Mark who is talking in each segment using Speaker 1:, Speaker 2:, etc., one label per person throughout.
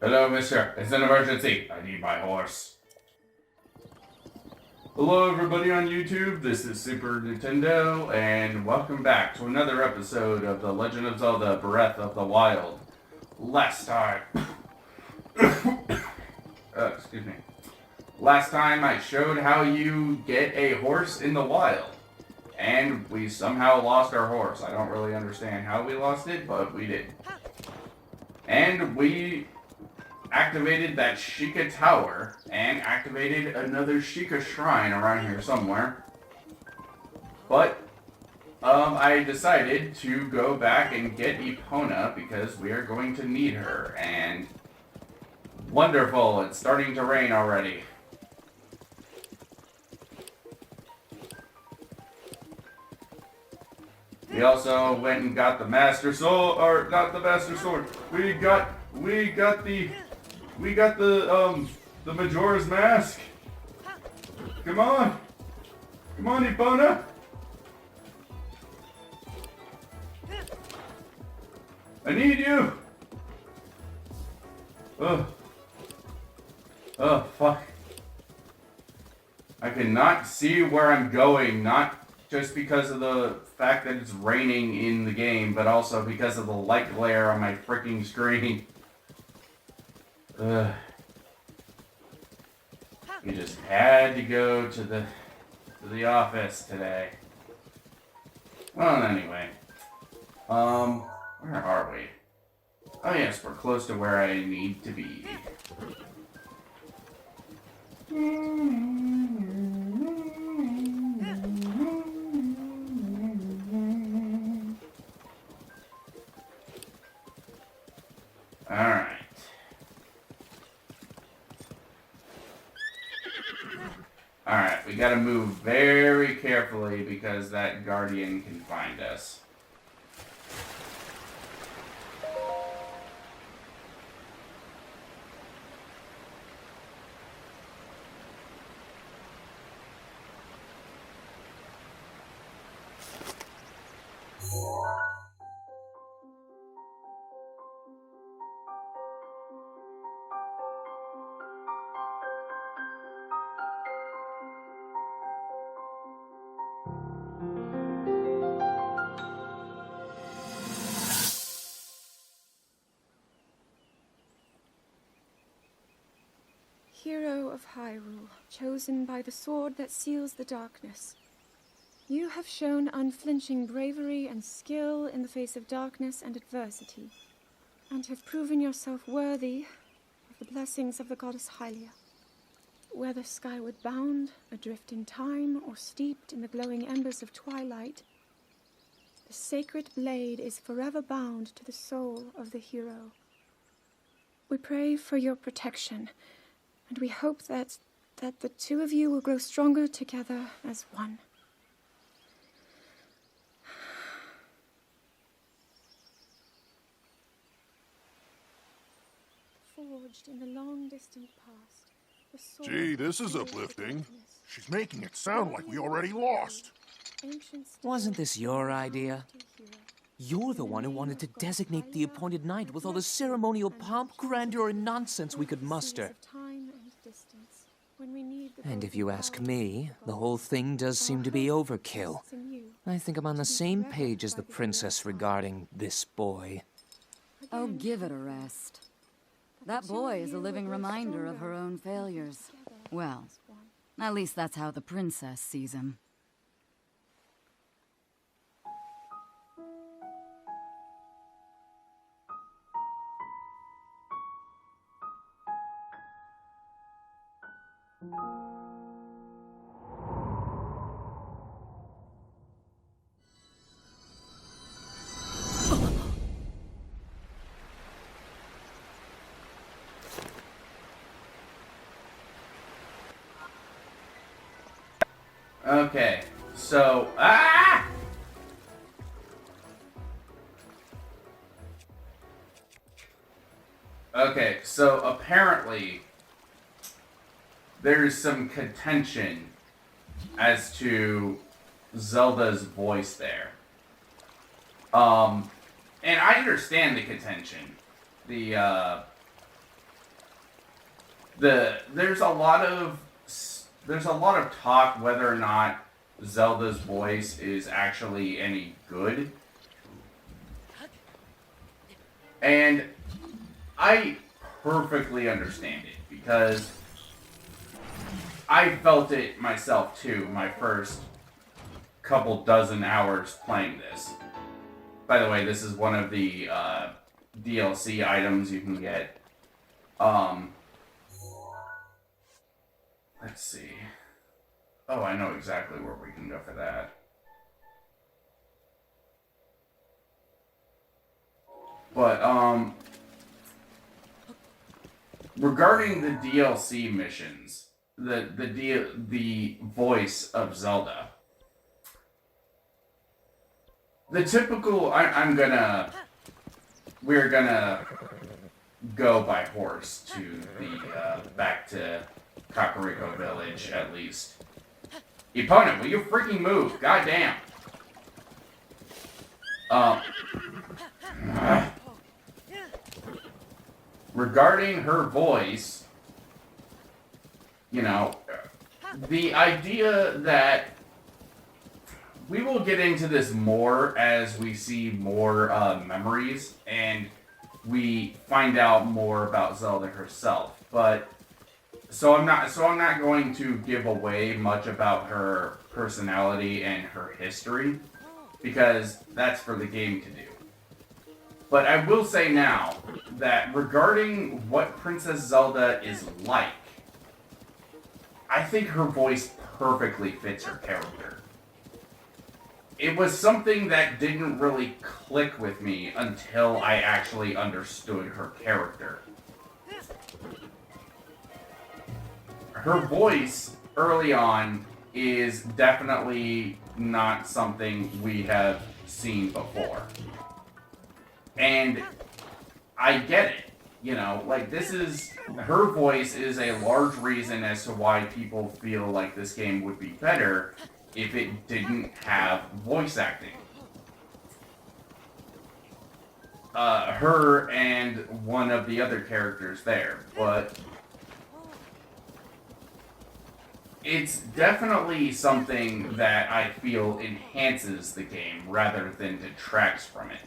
Speaker 1: Hello, mister. It's an emergency. I need my horse. Hello, everybody on YouTube. This is Super Nintendo, and welcome back to another episode of The Legend of Zelda Breath of the Wild. Last time... excuse me. Last time I showed how you get a horse in the wild. And we somehow lost our horse. I don't really understand how we lost it, but we did. And we activated that Sheikah Tower, and activated another Sheikah Shrine around here somewhere. But, I decided to go back and get Epona, because we are going to need her, and... Wonderful, it's starting to rain already. We also went and got the Master Sword, or not the Master Sword. We got the Majora's Mask. Come on, Epona. I need you. Oh, fuck. I cannot see where I'm going, not just because of the fact that it's raining in the game, but also because of the light glare on my freaking screen. You just had to go to the office today. Well, anyway. Where are we? Oh yes, we're close to where I need to be. Alright. Alright, we gotta move very carefully because that guardian can find us.
Speaker 2: Hero of Hyrule, chosen by the sword that seals the darkness. You have shown unflinching bravery and skill in the face of darkness and adversity, and have proven yourself worthy of the blessings of the goddess Hylia. Whether skyward bound, adrift in time, or steeped in the glowing embers of twilight, the sacred blade is forever bound to the soul of the hero. We pray for your protection, and we hope that the two of you will grow stronger together as one. Forged in the long distant past, the sword.
Speaker 3: Gee, this is uplifting. She's making it sound like we already lost.
Speaker 4: Wasn't this your idea? You're the one who wanted to designate the appointed knight with all the ceremonial pomp, grandeur, and nonsense we could muster. And if you ask me, the whole thing does seem to be overkill. I think I'm on the same page as the princess regarding this boy.
Speaker 5: Oh, give it a rest. That boy is a living reminder of her own failures. Well, at least that's how the princess sees him.
Speaker 1: Okay, so... Okay, so apparently there's some contention as to Zelda's voice there. And I understand the contention. The there's a lot of talk whether or not Zelda's voice is actually any good. And I perfectly understand it, because I felt it myself too, my first couple dozen hours playing this. By the way, this is one of the DLC items you can get. Let's see. Oh, I know exactly where we can go for that. But, regarding the DLC missions, the voice of Zelda. The typical, we're gonna go by horse to the, back to Kakariko Village, at least. Epona, will you freaking move? Goddamn. Regarding her voice, you know, the idea that we will get into this more as we see more memories and we find out more about Zelda herself. But so I'm not going to give away much about her personality and her history, because that's for the game to do. But I will say now that regarding what Princess Zelda is like, I think her voice perfectly fits her character. It was something that didn't really click with me until I actually understood her character. Her voice early on is definitely not something we have seen before. And I get it. You know, like, her voice is a large reason as to why people feel like this game would be better if it didn't have voice acting. Her and one of the other characters there, but it's definitely something that I feel enhances the game rather than detracts from it.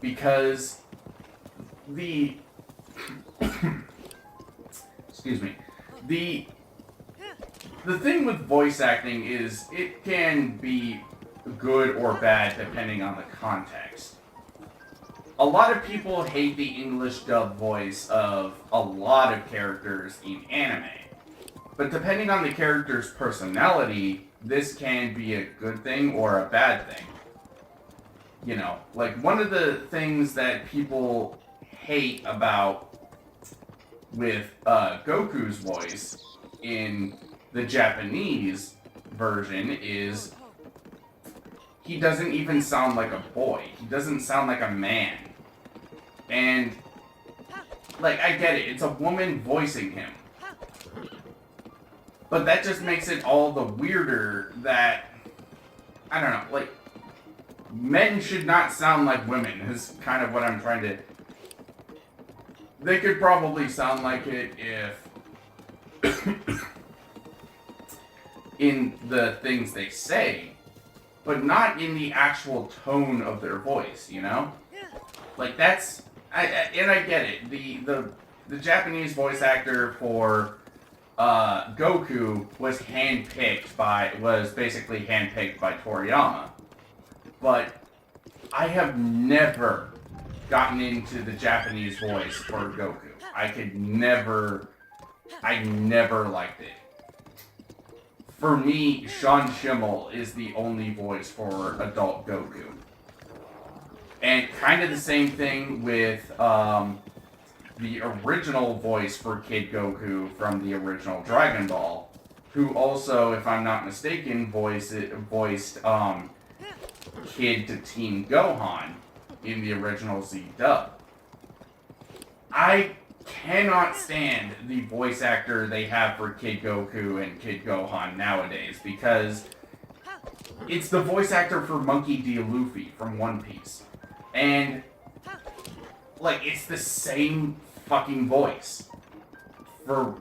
Speaker 1: Because excuse me, the thing with voice acting is it can be good or bad depending on the context. A lot of people hate the English dub voice of a lot of characters in anime. But depending on the character's personality, this can be a good thing or a bad thing. You know, like, one of the things that people hate about with Goku's voice in the Japanese version is he doesn't even sound like a boy. He doesn't sound like a man. And, like, I get it. It's a woman voicing him. But that just makes it all the weirder that, I don't know, like, men should not sound like women, is kind of what I'm trying to... They could probably sound like it if... in the things they say, but not in the actual tone of their voice, you know? Like, that's... and I get it. The Japanese voice actor for Goku was basically handpicked by Toriyama. But I have never gotten into the Japanese voice for Goku. I never liked it. For me, Sean Schimmel is the only voice for adult Goku. And kind of the same thing with the original voice for Kid Goku from the original Dragon Ball, who also, if I'm not mistaken, voiced Kid to Teen Gohan in the original Z dub. I cannot stand the voice actor they have for Kid Goku and Kid Gohan nowadays, because it's the voice actor for Monkey D. Luffy from One Piece. And, like, it's the same fucking voice for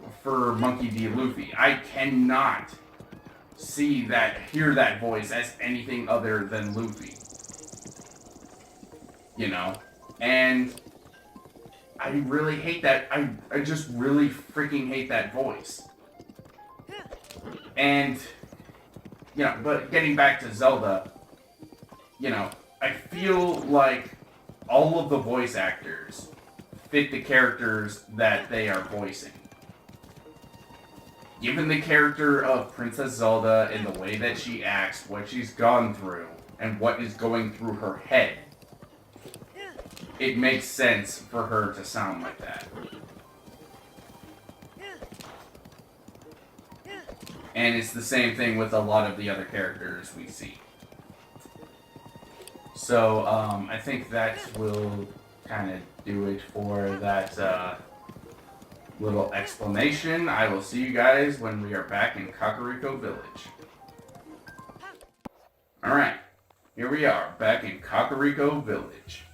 Speaker 1: Monkey D. Luffy. I cannot hear that voice as anything other than Luffy. You know? And I really hate that. I just really freaking hate that voice. And, you know, but getting back to Zelda, you know, I feel like all of the voice actors fit the characters that they are voicing. Given the character of Princess Zelda and the way that she acts, what she's gone through, and what is going through her head, it makes sense for her to sound like that. And it's the same thing with a lot of the other characters we see. So, I think that will kind of do it for that little explanation. I will see you guys when we are back in Kakariko Village. Alright, here we are, back in Kakariko Village.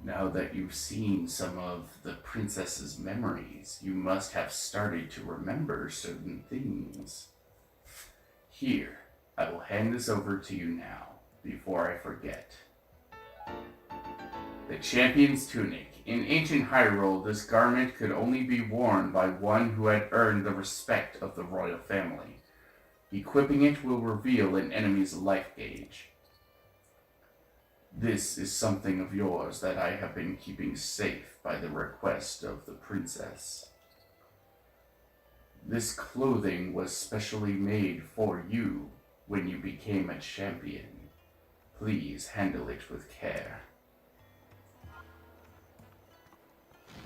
Speaker 1: Now that you've seen some of the princess's memories, you must have started to remember certain things. Here, I will hand this over to you now, before I forget. The champion's tunic. In ancient Hyrule, this garment could only be worn by one who had earned the respect of the royal family. Equipping it will reveal an enemy's life gauge. This is something of yours that I have been keeping safe by the request of the princess. This clothing was specially made for you when you became a champion. Please handle it with care.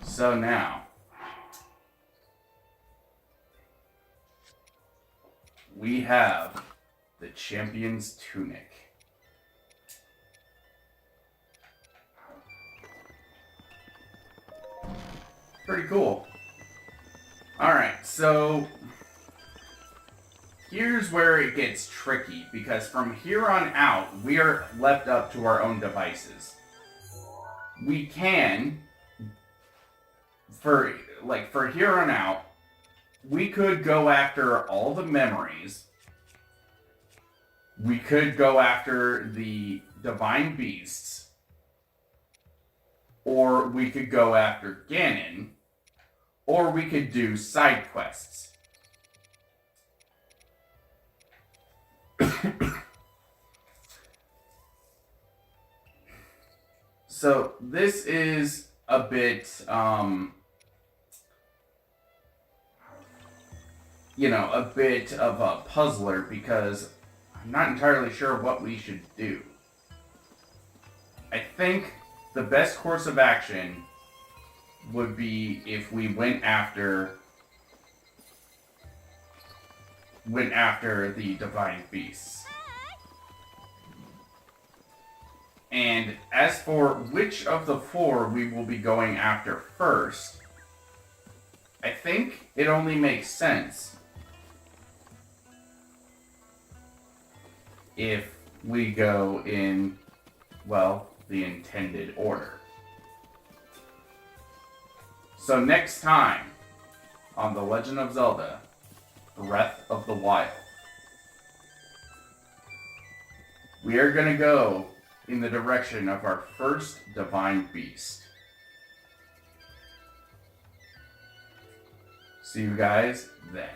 Speaker 1: So now, we have the champion's tunic. Pretty cool. Alright, so here's where it gets tricky, because from here on out, we are left up to our own devices. We can, for here on out, we could go after all the memories. We could go after the divine beasts. Or we could go after Ganon. Or we could do side quests. So this is a bit, a bit of a puzzler, because I'm not entirely sure what we should do. I think the best course of action would be if we went after the divine beasts. And as for which of the four we will be going after first, I think it only makes sense if we go in, well, the intended order. So next time on The Legend of Zelda, Breath of the Wild, we are going to go in the direction of our first divine beast. See you guys then.